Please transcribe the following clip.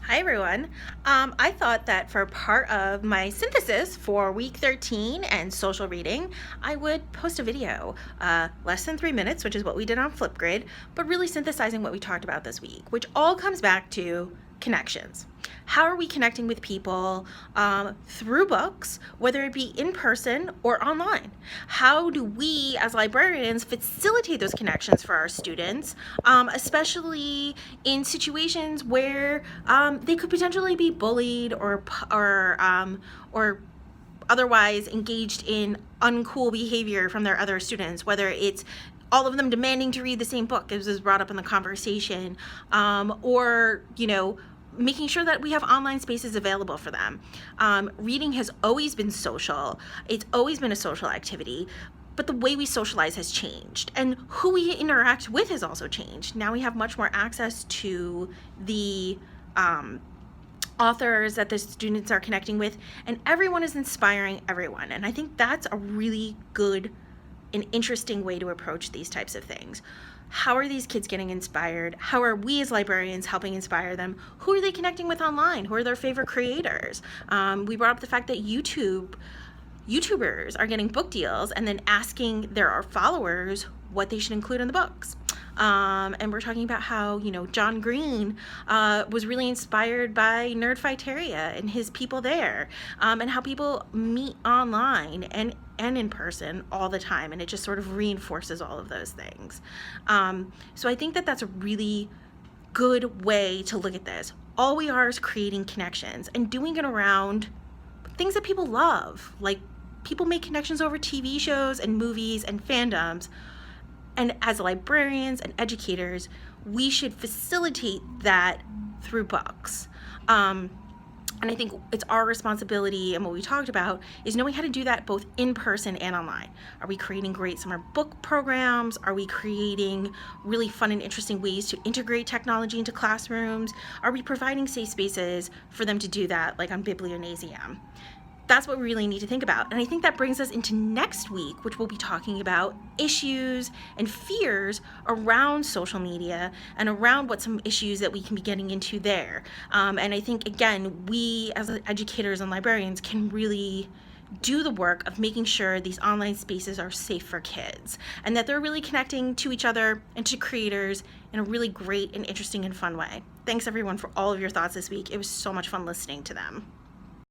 Hi everyone. I thought that for part of my synthesis for week 13 and social reading, I would post a video, less than 3 minutes, which is what we did on Flipgrid, but really synthesizing what we talked about this week, which all comes back to connections. How are we connecting with people through books, whether it be in person or online? How do we as librarians facilitate those connections for our students, especially in situations where they could potentially be bullied or otherwise engaged in uncool behavior from their other students, whether it's all of them demanding to read the same book, as was brought up in the conversation, or, making sure that we have online spaces available for them. Reading has always been social. It's always been a social activity, but the way we socialize has changed, and who we interact with has also changed. Now we have much more access to the authors that the students are connecting with, and everyone is inspiring everyone. And I think that's a really good and interesting way to approach these types of things. How are these kids getting inspired? How are we as librarians helping inspire them? Who are they connecting with online? Who are their favorite creators? We brought up the fact that YouTubers are getting book deals and then asking their followers what they should include in the books. And we're talking about how, John Green was really inspired by Nerdfighteria and his people there, and how people meet online and in person all the time, and it just sort of reinforces all of those things. So I think that that's a really good way to look at this. All we are is creating connections and doing it around things that people love. Like, people make connections over TV shows and movies and fandoms. And as librarians and educators, we should facilitate that through books. And I think it's our responsibility, and what we talked about is knowing how to do that both in person and online. Are we creating great summer book programs? Are we creating really fun and interesting ways to integrate technology into classrooms? Are we providing safe spaces for them to do that, like on Biblionasium? That's what we really need to think about. And I think that brings us into next week, which we'll be talking about issues and fears around social media and around what some issues that we can be getting into there. And I think, again, we as educators and librarians can really do the work of making sure these online spaces are safe for kids and that they're really connecting to each other and to creators in a really great and interesting and fun way. Thanks everyone for all of your thoughts this week. It was so much fun listening to them.